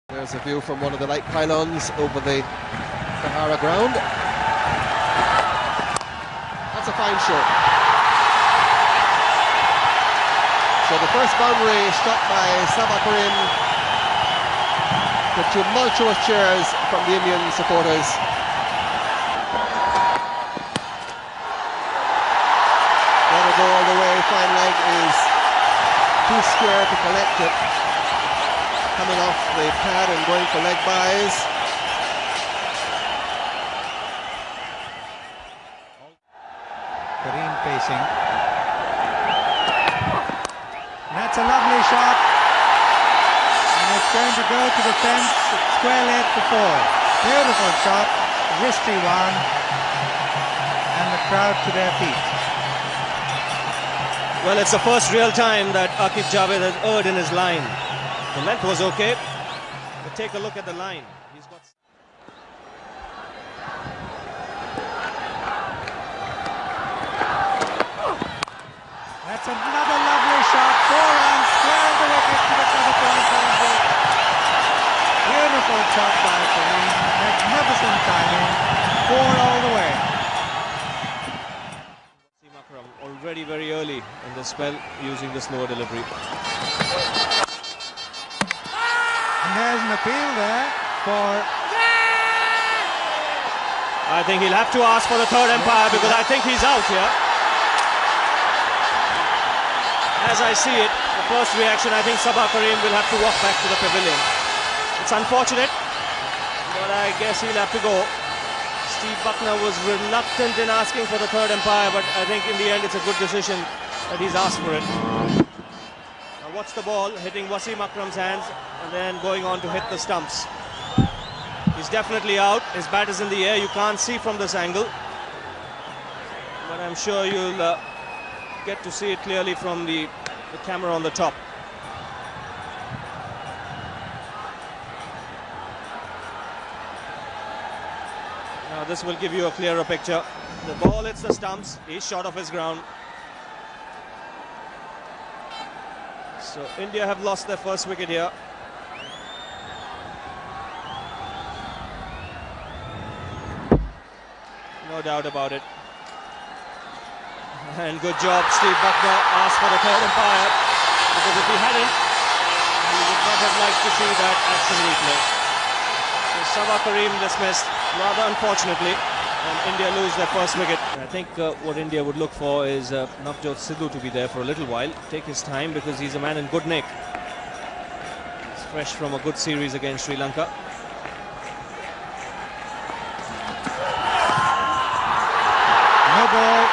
There's a view from one of the light pylons over the Sahara ground. That's a fine shot. So the first boundary shot by Sabah Karim. The tumultuous cheers from the Indian supporters. Let it go all the way. Fine leg is too scared to collect it. Coming off the pad and going for leg buys. Karim facing. That's a lovely shot. And it's going to go to the fence, square leg for four. Beautiful shot, wristy one. And the crowd to their feet. Well, it's the first real time that Aqib Javed has erred in his line. The length was okay, but take a look at the line. He's got... That's another lovely shot. 4 runs, square of the wicket to the cover point. Beautiful shot by Karim. Magnificent timing. 4 all the way. Already very early in the spell using the slower delivery. And there's an appeal there for... I think he'll have to ask for the third umpire because I think he's out here. As I see it, the first reaction, I think Sabah Karim will have to walk back to the pavilion. It's unfortunate, but I guess he'll have to go. Steve Buckner was reluctant in asking for the third umpire, but I think in the end it's a good decision that he's asked for it. Now watch the ball hitting Wasim Akram's hands and then going on to hit the stumps. He's definitely out. His bat is in the air. You can't see from this angle, but I'm sure you'll get to see it clearly from the camera on the top. Now this will give you a clearer picture. The ball hits the stumps. He's short of his ground. So India have lost their first wicket here. No doubt about it. And good job, Steve Buckner asked for the third umpire, because if he hadn't, he would not have liked to see that action replay. So Sabah Karim dismissed, rather unfortunately, and India lose their first wicket. I think what India would look for is Navjot Sidhu to be there for a little while, take his time, because he's a man in good nick. He's fresh from a good series against Sri Lanka. No ball.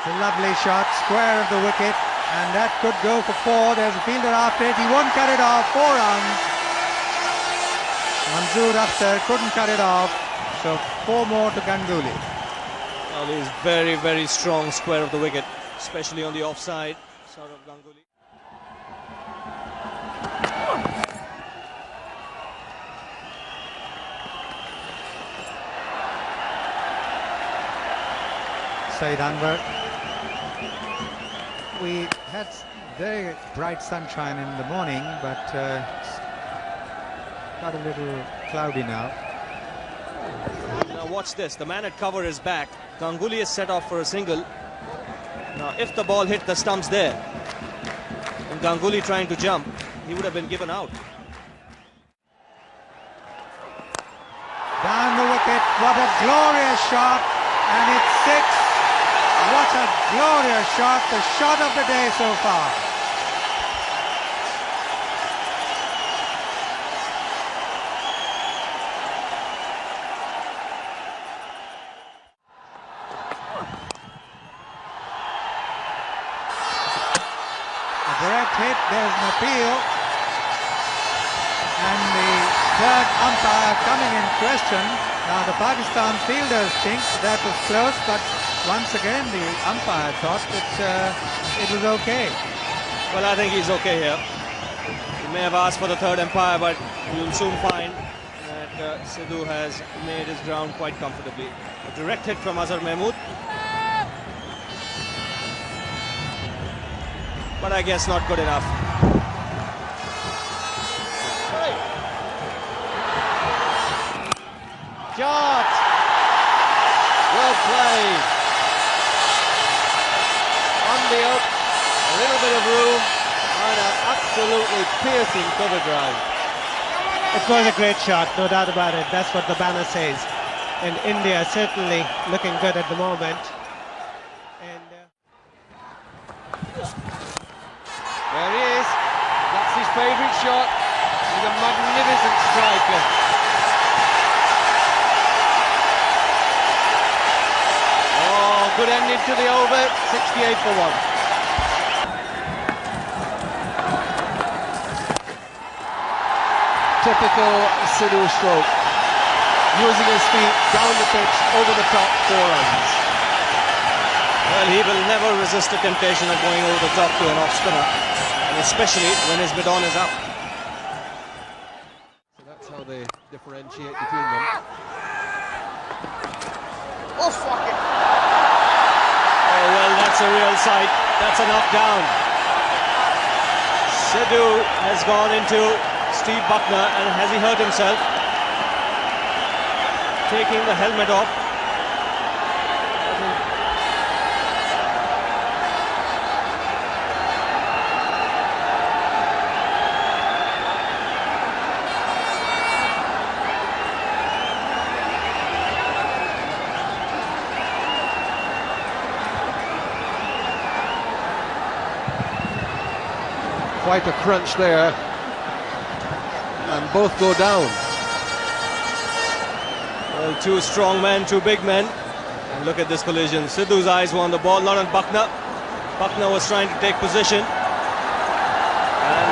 It's a lovely shot, square of the wicket, and that could go for 4. There's a fielder after it. He won't cut it off. 4 runs. Manzoor Akhtar couldn't cut it off, so 4 more to Ganguly. Well, he's very, very strong square of the wicket, especially on the offside side of Ganguly. Saeed Anwar. We had very bright sunshine in the morning, but it's got a little cloudy now. Now watch this, the man at cover is back. Ganguly is set off for a single. Now if the ball hit the stumps there, and Ganguly trying to jump, he would have been given out. Down the wicket, what a glorious shot, and it's 6. What a glorious shot, the shot of the day so far. A direct hit, there's an appeal. And the third umpire coming in question. Now the Pakistan fielders think that was close, but once again the umpire thought that it was okay. Well, I think he's okay here. He may have asked for the third umpire, but you'll soon find that Sidhu has made his ground quite comfortably. A direct hit from Azhar Mahmood. but I guess not good enough. Shot! Well played. On the up, a little bit of room, and an absolutely piercing cover drive. It was a great shot, no doubt about it. That's what the banner says. And India certainly looking good at the moment. And There he is. That's his favourite shot. He's a magnificent striker. Oh, good ending to the over. 68 for 1. Typical Sidhu stroke. Using his feet down the pitch, over the top, 4 runs. Well, he will never resist the temptation of going over the top to an off spinner, and especially when his mid-on is up. So that's how they differentiate between them. Oh, fuck it! Oh, well, that's a real sight. That's a knockdown. Sidhu has gone into Steve Buckner, and has he hurt himself? Taking the helmet off. Quite a crunch there. And both go down. Well, two strong men, two big men. And look at this collision. Sidhu's eyes were on the ball, not on Buckner. Buckner was trying to take position. And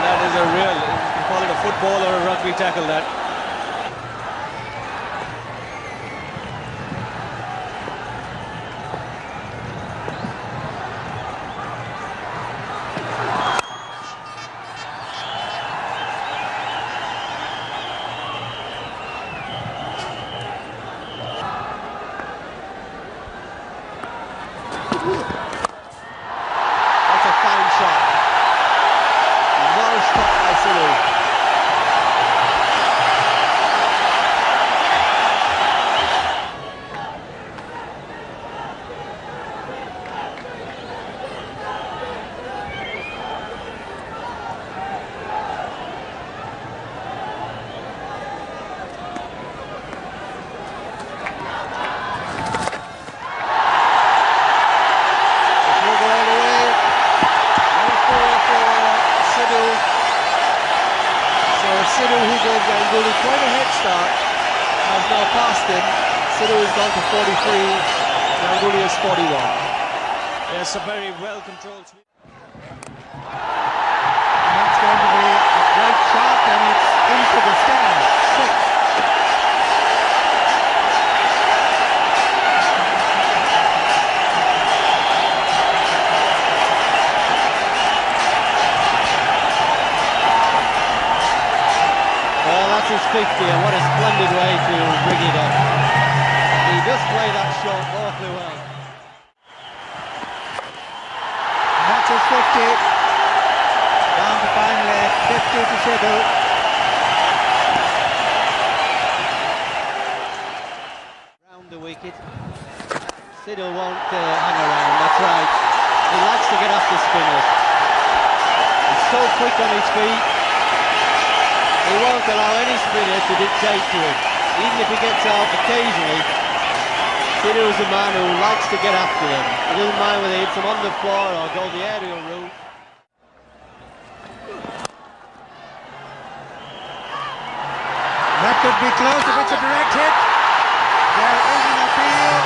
that is a real, you can call it a football or a rugby tackle, that. That's a fine shot. Well shot by Sidhu. Sidhu, who gave Ganguly quite a head start, has now passed him. Sidhu has gone to 43, Ganguly is 41. Yes, a very well-controlled sweep. and that's going to be a great shot, and it's into the stand. 6. Well, that's his 50, and what a splendid way to bring it up. He does play that shot awfully well. And that's his 50. Down to finally 50 to Sidhu. Round the wicket. Sidhu won't hang around, that's right. He likes to get after spinners. He's so quick on his feet. He won't allow any spinner to dictate to him. Even if he gets out occasionally, Sidhu is a man who likes to get after them. He doesn't mind whether he hits them on the floor or go the aerial route. That could be close if it's a direct hit. There is an appeal.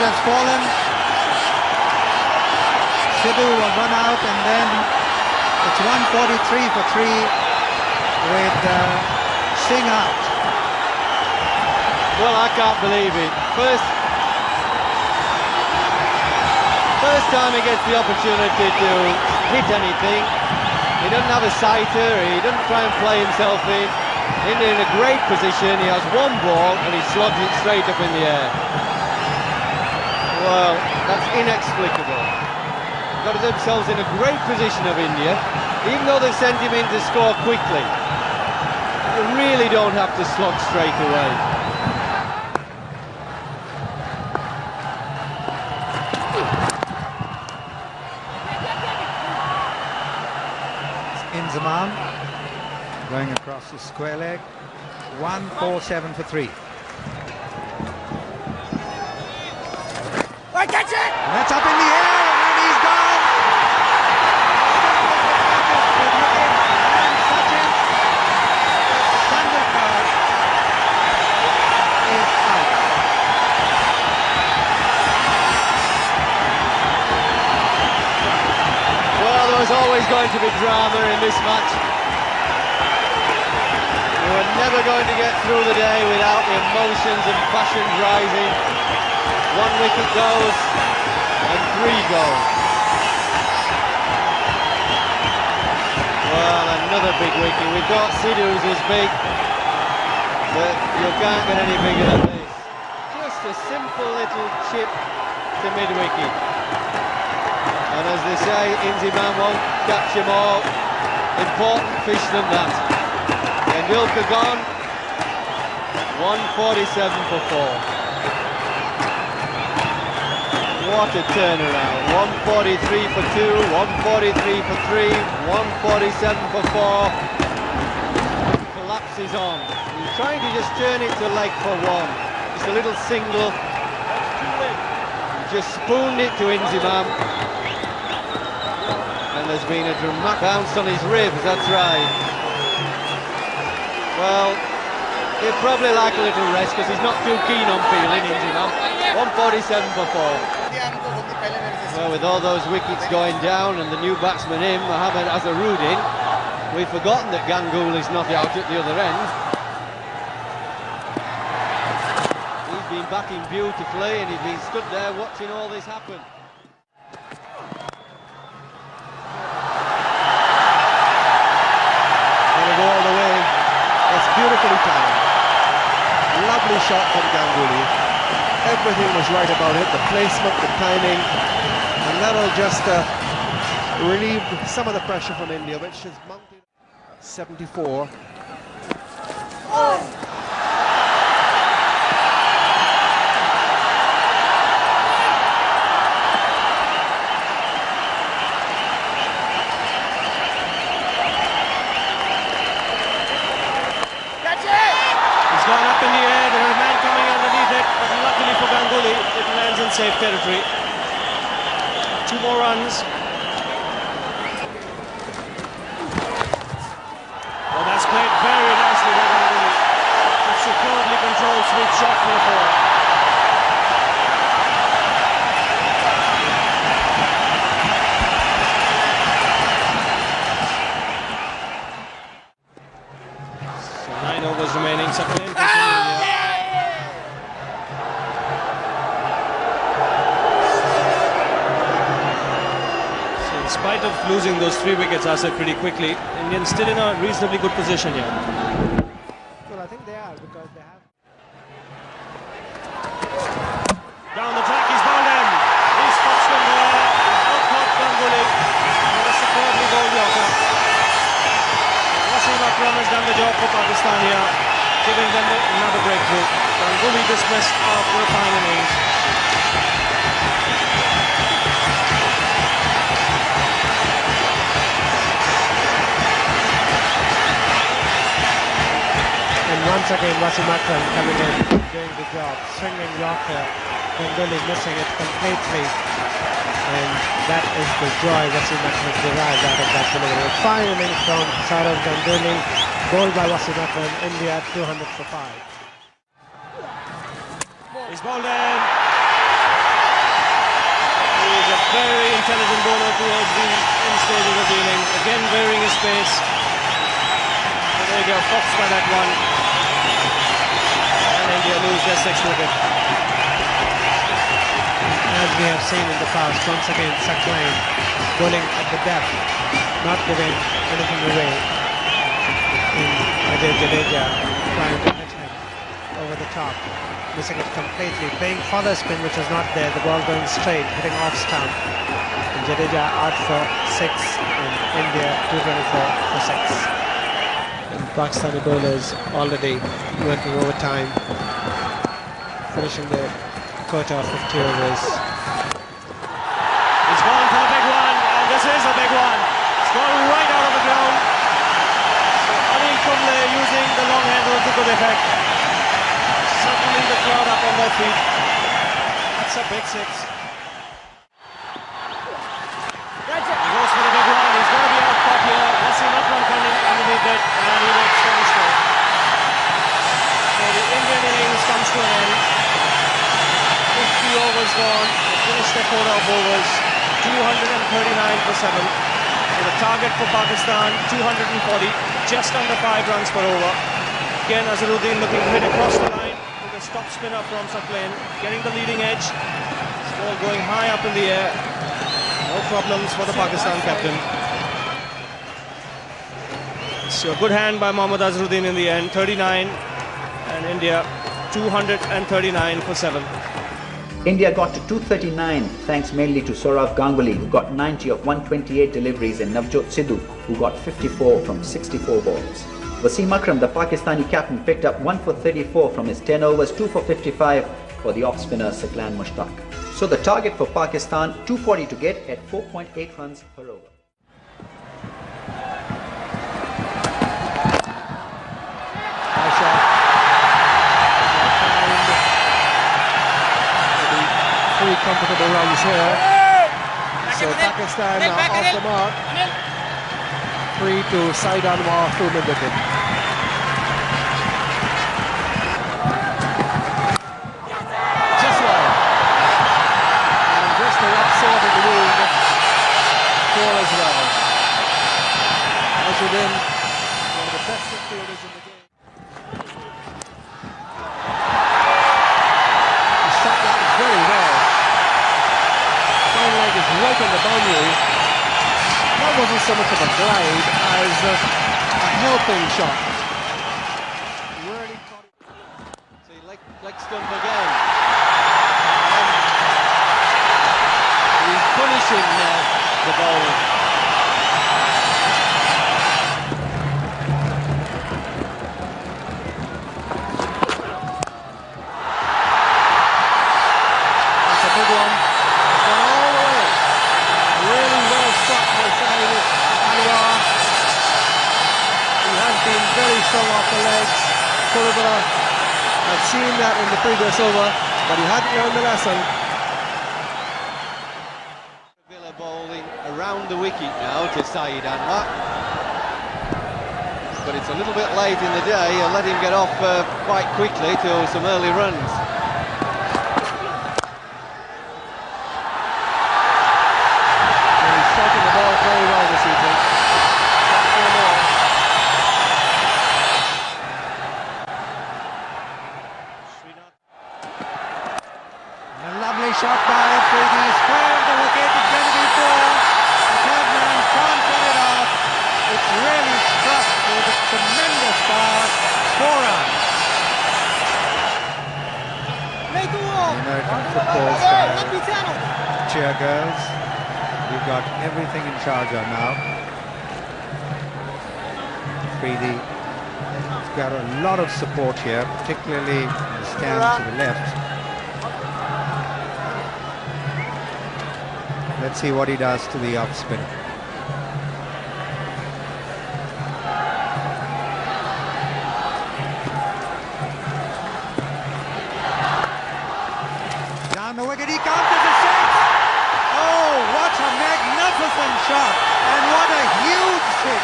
has fallen. Sidhu will run out, and then it's 143 for 3 with Singh out. Well, I can't believe it. First time he gets the opportunity to hit anything. He doesn't have a sighter, he doesn't try and play himself in. India in a great position, he has one ball and he slogs it straight up in the air. Well, that's inexplicable. Got themselves in a great position of India, even though they've sent him in to score quickly. You really don't have to slog straight away. Inzamam going across the square leg. 147 for 3. I catch it! And that's up in the air, and he's gone. Sachin Tendulkar is out. Well, there was always going to be drama in this match. We were never going to get through the day without the emotions and passions rising. 1 wicket goes and 3 go. Well, another big wicket. We thought Sidhu's was big, but you can't get any bigger than this. Just a simple little chip to mid-wicket. And as they say, Inzamam won't catch them all. Important fish than that. Tendulkar gone. 147 for 4. What a turnaround. 143 for 2, 143 for 3, 147 for 4. Collapses on. He's trying to just turn it to leg for 1. Just a little single. He just spooned it to Inzamam. And there's been a dramatic bounce on his ribs, that's right. Well, he'll probably like a little rest because he's not too keen on feeling, Inzamam. 147 for 4. Well, with all those wickets going down and the new batsman in, Mohammed Azharuddin, we've forgotten that Ganguly's not out at the other end. He's been batting beautifully and he's been stood there watching all this happen. Gonna go all the way. It's beautifully timed. Lovely shot from Ganguly. Everything was right about it, the placement, the timing, and that'll just relieve some of the pressure from India, which is mounted 74. He's gone up in the air, there is a man coming underneath it, but luckily for Ganguly, it lands in safe territory. 2 more runs. Well, that's played very nicely by Ganguly. A superbly controlled sweep shot for the 4. So 9 overs remaining. Second in spite of losing those 3 wickets, I said pretty quickly, Indians still in a reasonably good position here. Well, I think they are because they have. Down the track, he's bowled in. He's spots them there. He's not caught Ganguly. And a superbly bowled Yorker. Wasim Akram has done the job for Pakistan here, giving them another breakthrough. Ganguly dismissed after a fine innings. And once again, Wasim Akram coming in, doing the job, swinging Yorker. Ganguly missing it completely. And that is the joy Wasim Akram derived out of that delivery. A fine innings from Saurav Ganguly, bowled by Wasim Akram, India at 200 for 5. He's bowled in. a very intelligent bowler towards the end stages of the innings. Again, varying his pace. So there you go, foxed by that one. And India lose their 6th wicket. As we have seen in the past, once again, Sakline bowling at the depth, not giving anything away. In Ajay Jadeja trying to hit him over the top, missing it completely, playing father spin which was not there, the ball going straight, hitting off stump, and Jadeja out for 6 and India 224 for 6. And Pakistani bowlers already working overtime, finishing their quota of 50 overs. He's gone for a big one, and this is a big one. It's gone right out of the ground. So Anil Kumble using the long handle to good effect. Certainly the crowd up on their feet. That's a big 6. He goes for the big one. He's going to be out top here. Wasim Akram coming underneath it, and he makes 24. So the Indian innings comes to an end. 50 overs gone. They finished their quota of overs. 239 for 7. So the target for Pakistan, 240, just under 5 runs per over. Again, Azharuddin looking to hit across the line with a stop spinner from Sakline, getting the leading edge. Ball going high up in the air. No problems for the Pakistan captain. So a good hand by Mohammad Azharuddin in the end, 39, and India 239 for 7. India got to 239 thanks mainly to Sourav Ganguly, who got 90 of 128 deliveries, and Navjot Sidhu, who got 54 from 64 balls. Wasim Akram, the Pakistani captain, picked up 1 for 34 from his 10 overs, 2 for 55 for the off-spinner Saklan Mushtaq. So the target for Pakistan, 240 to get at 4.8 runs per over. Three comfortable runs here. So Pakistan now off the mark. 3 to side Anwar through mid-wicket. Just wide. And just the rough sword in the wing. 4 as well. Azharuddin, one of the best midfielders in the game. He shot that very well. Leg is right on the boundary. That wasn't so much of a glide as a helping shot. Really caught it. See, leg stump again. He's punishing the bowler. That's a big one. Very strong off the legs. Purva had seen that in the previous over, but he hadn't learned the lesson. Villa bowling around the wicket now to Saeed Anwar. But it's a little bit late in the day. He'll let him get off quite quickly to some early runs. And he's striking the ball very well this evening. Shot by Afridi, square of the wicket, it's going to be 4. The third man can't get it off. It's really struck with a tremendous power. 4 runs. The American football style cheer girls. We've got everything in Sarjaha now. Afridi has got a lot of support here, particularly in the stands to the left. Let's see what he does to the off spinner. Down the wicket, he counters a 6. Oh, what a magnificent shot, and what a huge 6.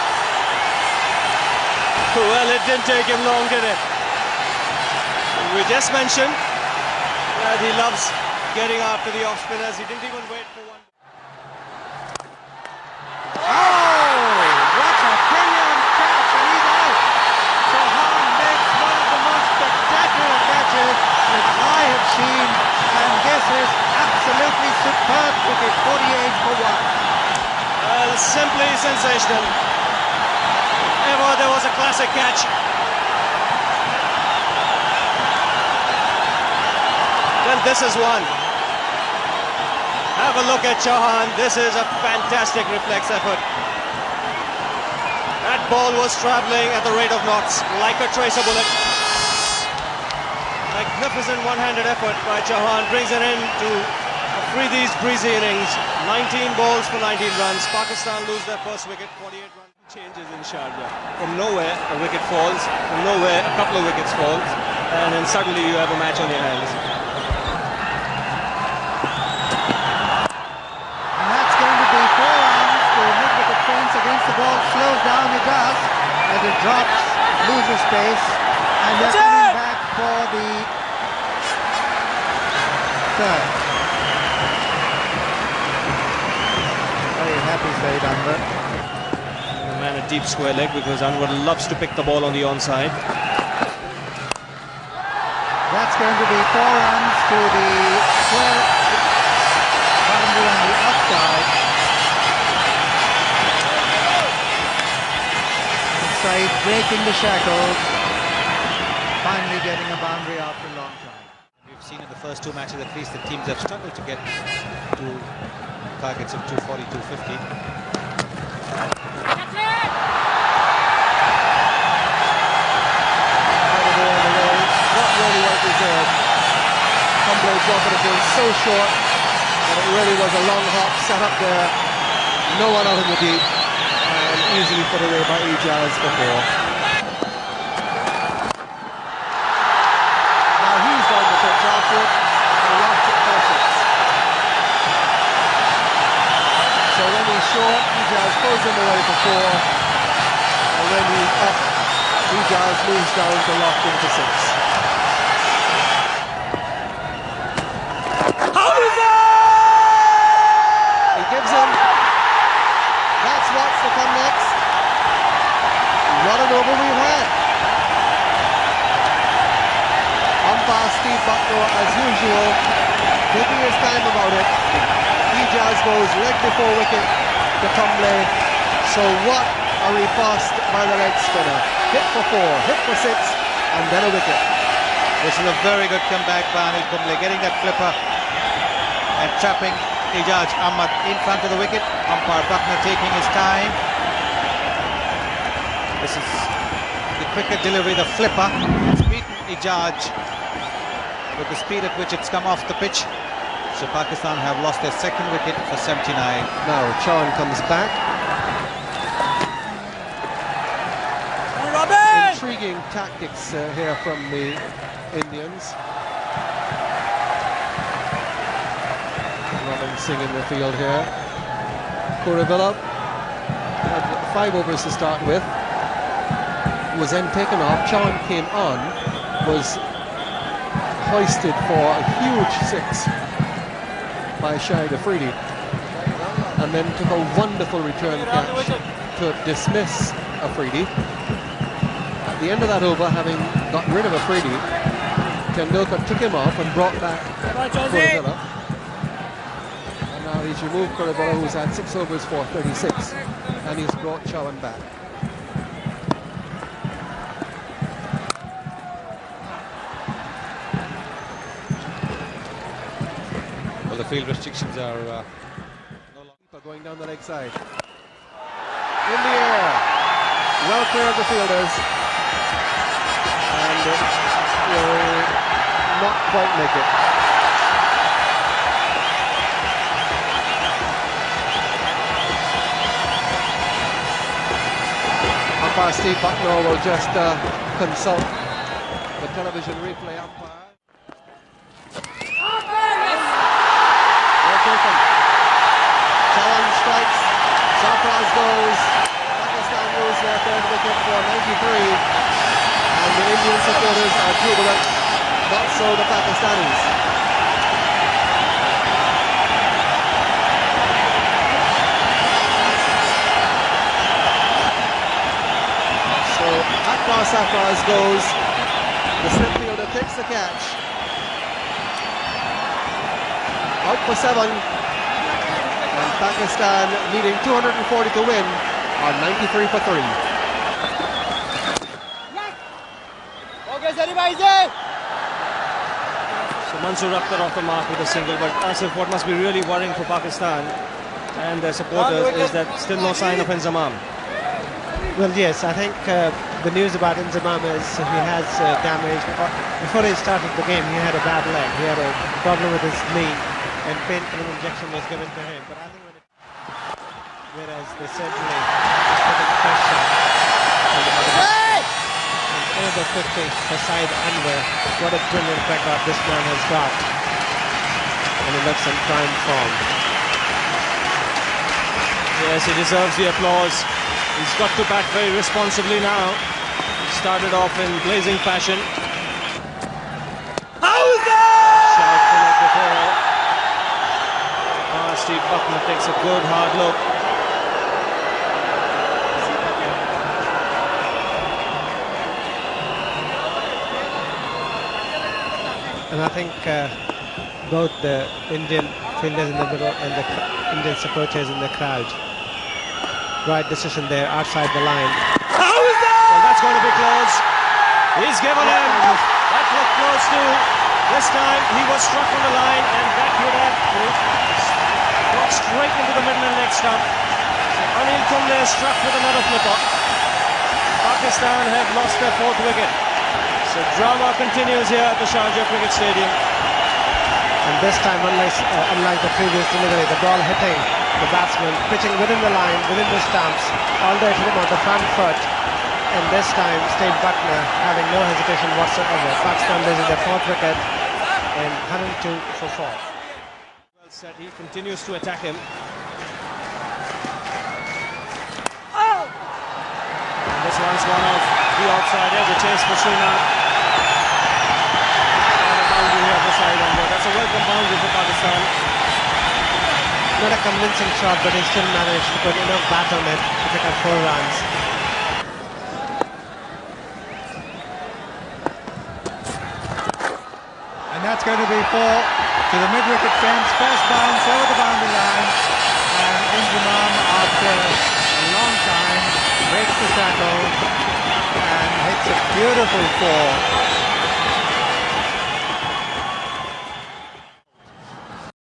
Well, it didn't take him long, did it? We just mentioned that he loves getting after the off spinners. He didn't even wait for one. What a brilliant catch, and he's out. Sarjaha makes one of the most spectacular catches that I have seen, and this is absolutely superb wicket, 48 for 1. Simply sensational. If ever there was a classic catch. Then this is one. Have a look at Chauhan. This is a fantastic reflex effort. That ball was travelling at the rate of knots, like a tracer bullet. Magnificent one-handed effort by Chauhan brings it in to free these breezy innings. 19 balls for 19 runs. Pakistan lose their first wicket, 48 runs. Changes in Sarjaha. From nowhere, a wicket falls. From nowhere, a couple of wickets falls. And then suddenly you have a match on your hands. And that's going to be 4 runs to mid-wicket fence against the ball. Slows down, it does, as it drops, loses pace. And they're coming back for the third. Very happy Saeed Anwar. The man a deep square leg because Anwar loves to pick the ball on the onside. That's going to be 4 runs to the square boundary on the outside. Saeed breaking the shackles, finally getting a boundary after a long time. We've seen in the first 2 matches at least the teams have struggled to get to targets of 240, 250. Not really what it deserved. Humble's offer had been so short that it really was a long hop set up there. No one out in the deep and easily put away by Ijaz for 4. Now he's down the pitch after it and lost it for 6. So when he's short, Ijaz pulls him away for 4, and when he's up, Ijaz moves down to lock him for 6. He gives him. That's what's to come next. What an over we've had. Umpire Steve Bucknor, as usual, taking his time about it. Ijaz goes leg before wicket to Kumble. So what a riposte by the leg spinner. Hit for 4, hit for 6, and then a wicket. This is a very good comeback by Anil Kumble, getting that flipper and trapping Ijaz Ahmad in front of the wicket. Umpire Buckner taking his time. This is the cricket delivery, the flipper. It's beaten Ijaz with the speed at which it's come off the pitch. So Pakistan have lost their second wicket for 79. Now Chauhan comes back. Intriguing tactics here from the Indians. Robin Singh in the field here. Kuruvilla had 5 overs to start with. Was then taken off. Chauhan came on, was hoisted for a huge 6 by Shahid Afridi, and then took a wonderful return catch to dismiss Afridi. At the end of that over, having got rid of Afridi, Tendulkar took him off and brought back Kuruvilla. And now he's removed Kuruvilla, who's had 6 overs for 36, and he's brought Chauhan back. Well, the field restrictions are no longer Going down the leg side. In the air. Well clear of the fielders. And will not quite make it. Umpire Steve Bucknor will just consult the television replay umpire. Well taken. Chauhan strikes, Sarfraz goes, Pakistan lose their 3rd wicket for 93, and the Indian supporters are jubilant, not so the Pakistanis. Sarjaha Safraz goes. The slip fielder takes the catch. Out for 7. And Pakistan needing 240 to win on 93 for 3. So Mansoor Akhtar off the mark with a single, but Asif, what must be really worrying for Pakistan and their supporters is that still no sign of Inzamam. Well, yes, I think the news about Inzamam is he has damage. Before he started the game, he had a bad leg. He had a problem with his knee, and painkiller injection was given to him. But I think whereas they certainly put in pressure on the other. Another 50 for Saeed Anwar. What a brilliant record this man has got. And he looks in prime form. Yes, he deserves the applause. He's got to bat very responsibly now. He started off in blazing fashion. Shout from it before. Steve Buckner takes a good hard look. And I think both the Indian fielders in the middle and the Indian supporters in the crowd, right decision there outside the line. Well, that's going to be close. He's given him. That looked close too. This time he was struck on the line, and that would have got straight into the middle and leg stump. So Anil Kumble struck with another flipper. Pakistan have lost their 4th wicket. So drama continues here at the Sarjaha Cricket Stadium. And this time, unlike the previous delivery, the ball hitting the batsman, pitching within the line, within the stumps, all the way to him on the front foot. And this time, Steve Buckner having no hesitation whatsoever. Pakistan losing their 4th wicket and 102 for 4. Well said, he continues to attack him. And this one's one of the outside edge, a chase for Srinath. That's a welcome boundary for Pakistan. Not a convincing shot, but he still managed to put enough bat on it to pick up 4 runs. And that's going to be 4 to the mid-wicket fence. First bounce over the boundary line. And Inzamam, after a long time, breaks the tackle and hits a beautiful 4.